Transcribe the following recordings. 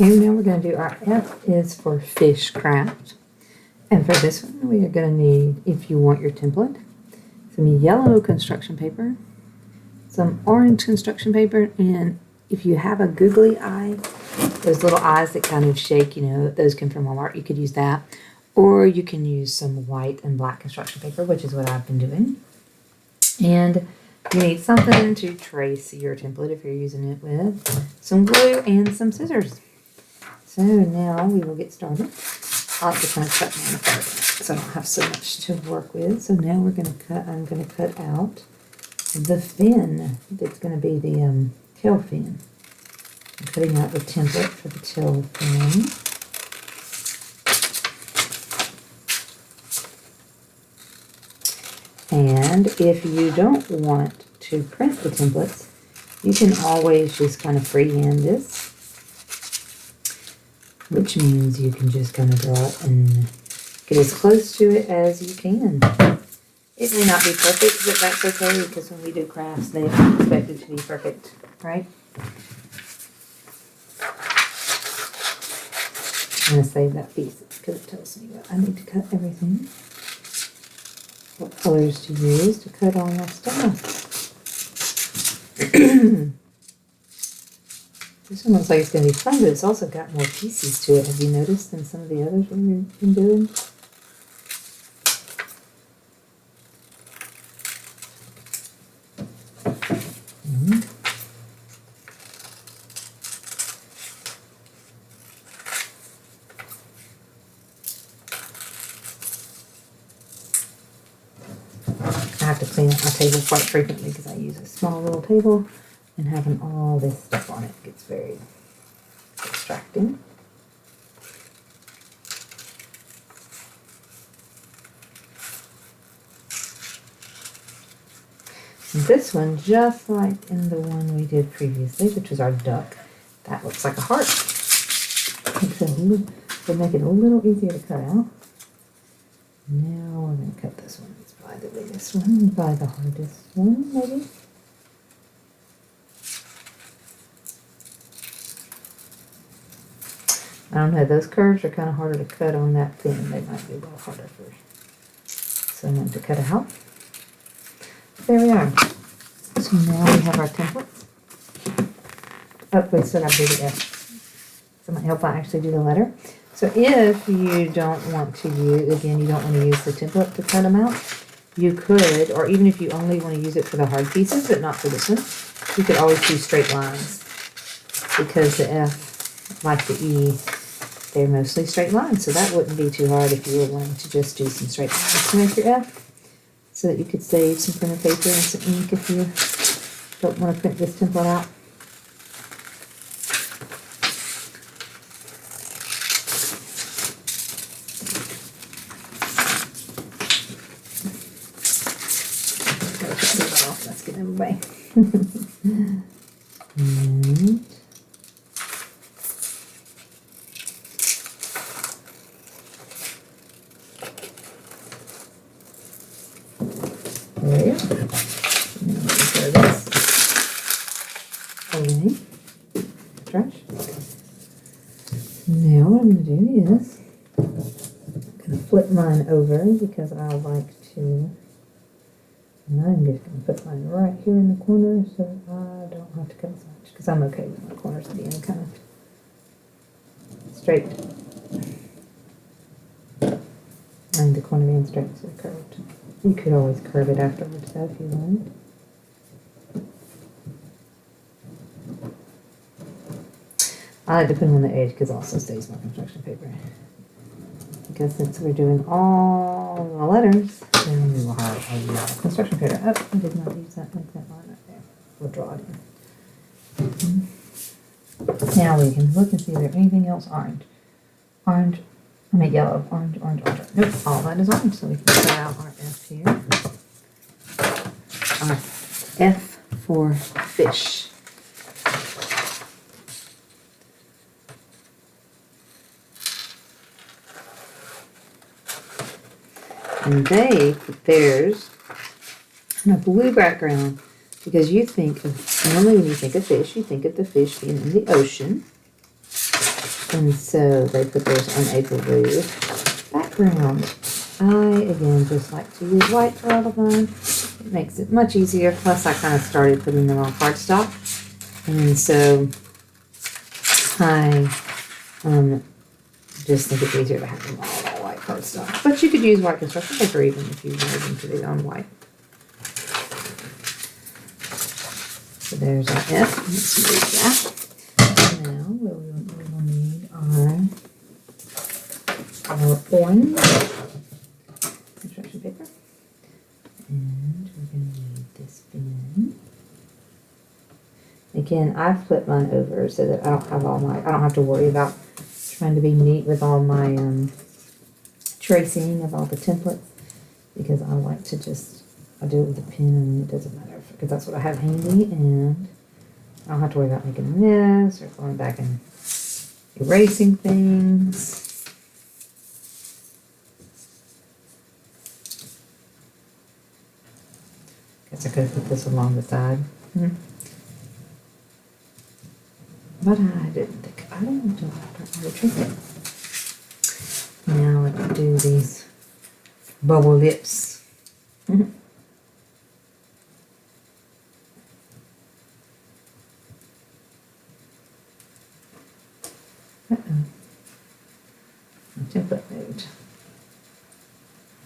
Okay, now we're going to do our F is for fish craft. And for this one, we are going to need, if you want your template, some yellow construction paper, some orange construction paper, and if you have a googly eye, those little eyes that kind of shake, you know, those come from Walmart, you could use that. Or you can use some white and black construction paper, which is what I've been doing. And you need something to trace your template if you're using it with, some glue and some scissors. So now we will get started. I like to kind of cut mine apart so I don't have so much to work with. So now we're going to cut, I'm going to cut out the fin that's going to be the tail fin. I'm cutting out the template for the tail fin. And if you don't want to print the templates, you can always just kind of freehand this, which means you can just kind of draw it and get as close to it as you can. It may not be perfect, but that's okay, because when we do crafts, they expect it to be perfect, right? I'm going to save that piece because it tells me that I need to cut everything. What colors to use to cut all my stuff. This one looks like it's going to be fun, but it's also got more pieces to it. Have you noticed than some of the others we've been doing? I have to clean up my table quite frequently because I use a small little table, and having all this stuff on it gets very distracting. And this one, just like in the one we did previously, which was our duck, that looks like a heart. So make it a little easier to cut out. Now we're going to cut this one. It's probably the biggest one, probably the hardest one, maybe. I don't know, those curves are kind of harder to cut on that thin. They might be a little harder for someone to cut out. There we are. So now we have our templates. Oh, we still got to do the F. So it might help I actually do the letter. So if you don't want to use, again, you don't want to use the template to cut them out, you could, or even if you only want to use it for the hard pieces, but not for this one, you could always do straight lines. Because the F, like the E, they're mostly straight lines. So that wouldn't be too hard if you were wanting to just do some straight lines to make your F, so that you could save some printed paper and some ink if you don't want to print this template out. Let's get them away. And there you go. Now this away. Trash. Now what I'm going to do is I'm going to flip mine over because I like to. And I'm just going to put mine right here in the corner so I don't have to cut as much, because I'm okay with my corners being kind of straight. And the corner being straight instead of curved. You could always curve it afterwards though if you wanted. I like to put them on the edge because it also stays my construction paper. Because since we're doing all the letters, then we will have a lot of construction paper. Oh, I did not use that line right there. We'll draw it in. Now we can look and see if there's anything else orange. Orange, I mean yellow, orange, orange, orange. Nope, all that is orange. So we can cut out our F here. Our F for fish. And they put theirs on a blue background because you think of, normally when you think of fish, you think of the fish being in the ocean. And so they put theirs on a blue background. I, again, just like to use white for all of mine. It makes it much easier. Plus, I kind of started putting them on cardstock. And so I just think it's easier to have them all on white cardstock. But you could use white construction paper even if you wanted them to be on white. So there's our F. Let's move that. Now we will need our orange construction paper. And we're going to need this bin. Again, I've flipped mine over so that I don't have to worry about trying to be neat with all my tracing of all the templates, because I like to I do it with a pen and it doesn't matter because that's what I have handy, and I don't have to worry about making a mess or going back and erasing things. Guess I could have put this along the side. But I didn't think about it until after I would trace it. Now let's do these bubble lips. Uh-oh. My template moved.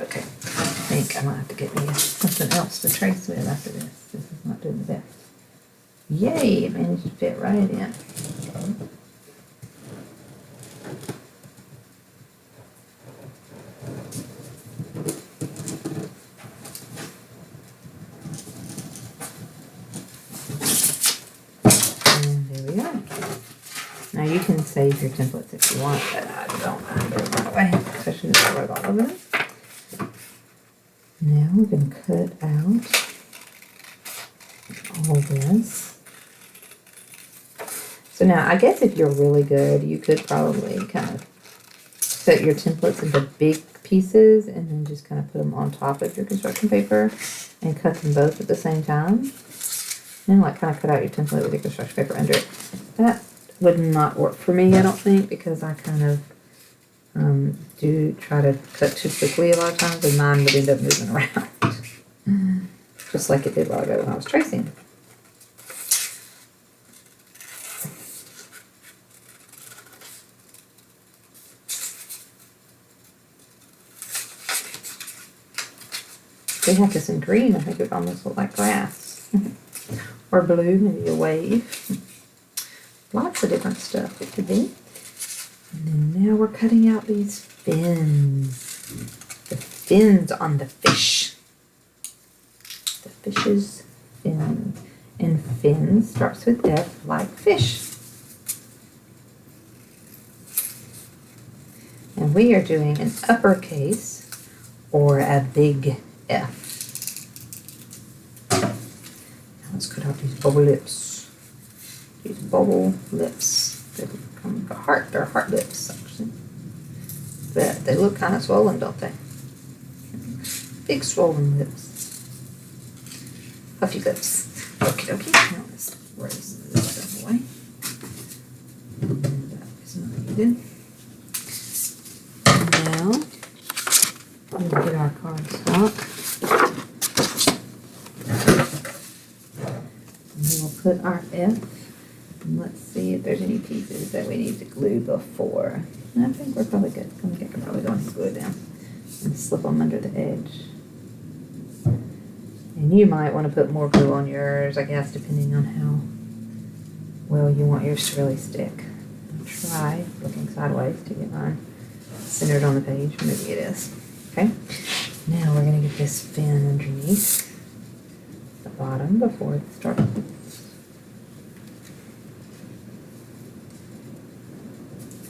Okay, I think I might have to get me something else to trace with after this. This is not doing the best. Yay, it managed to fit right in. And there we are. Now you can save your templates if you want, but I don't. I throw them away, especially if I wrote all of them. Now we're going to cut out all this. So now, I guess if you're really good, you could probably kind of cut your templates into big pieces and then just kind of put them on top of your construction paper and cut them both at the same time. And like kind of cut out your template with your construction paper under it. That would not work for me, I don't think, because I kind of do try to cut too quickly a lot of times, and mine would end up moving around. Just like it did a while ago when I was tracing. They have this in green. I think it would almost look like grass. Or blue, maybe a wave. Lots of different stuff it could be. And then now we're cutting out these fins. The fins on the fish. The fish's fin. And fin starts with F like fish. And we are doing an uppercase or a big F. Now let's cut out these bubble lips. These bubble lips. They look kind of like a heart. They're heart lips, actually. But they look kind of swollen, don't they? Big swollen lips. Puffy lips. Okie dokie. Now let's erase this stuff away. And that is not needed. Now, we'll get our cardstock. And we will put our F. And let's see if there's any pieces that we need to glue before. I think we're probably good. I think I can probably go and glue it down and slip them under the edge. And you might want to put more glue on yours, I guess, depending on how well you want yours to really stick. I'll try looking sideways to get mine centered on the page. Maybe it is. Okay. Now we're going to get this fin underneath the bottom before it starts.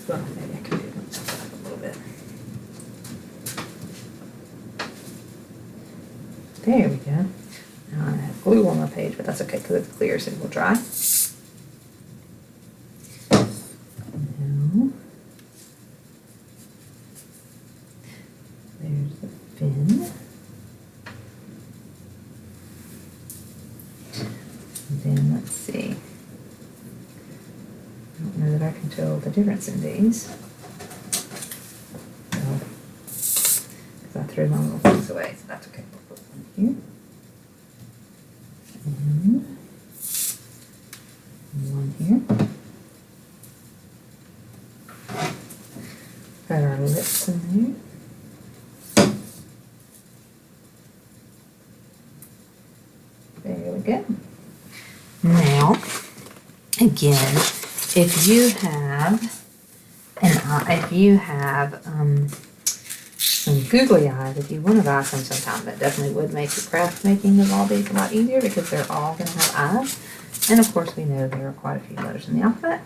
Well, maybe I can do it a little bit. There we go. Now I have glue on my page, but that's okay because it's clear, so it will dry. Now, there's the fin. And then let's see. I don't know that I can tell the the difference in these. Because I threw my little things away, so that's okay. We'll put one here. And one here. Got our lips in there. There we go. Now, again, if you have some googly eyes, if you want to buy some sometime, that definitely would make the craft making of all these a lot easier because they're all going to have eyes. And of course, we know there are quite a few letters in the alphabet.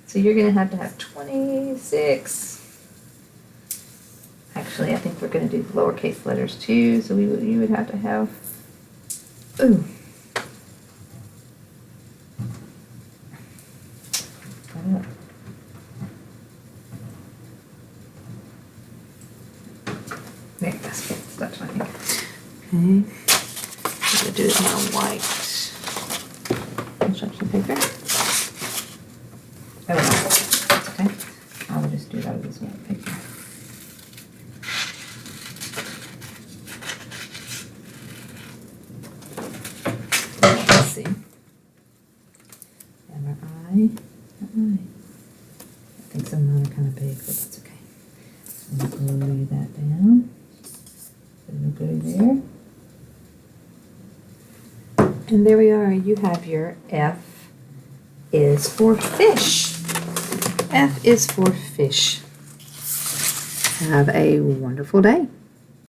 So you're going to have 26. Actually, I think we're going to do the lowercase letters too. So you would have to have. Ooh. There, that's good. That's what I think. Okay. I'm going to do it on white construction paper. Oh, no. That's okay. I will just do that with this white paper. Let's see. And our eye. I think some of mine are kind of big, but that's okay. So I'm going to glue that down. Put a little glue there. And there we are. You have your F is for fish. F is for fish. Have a wonderful day.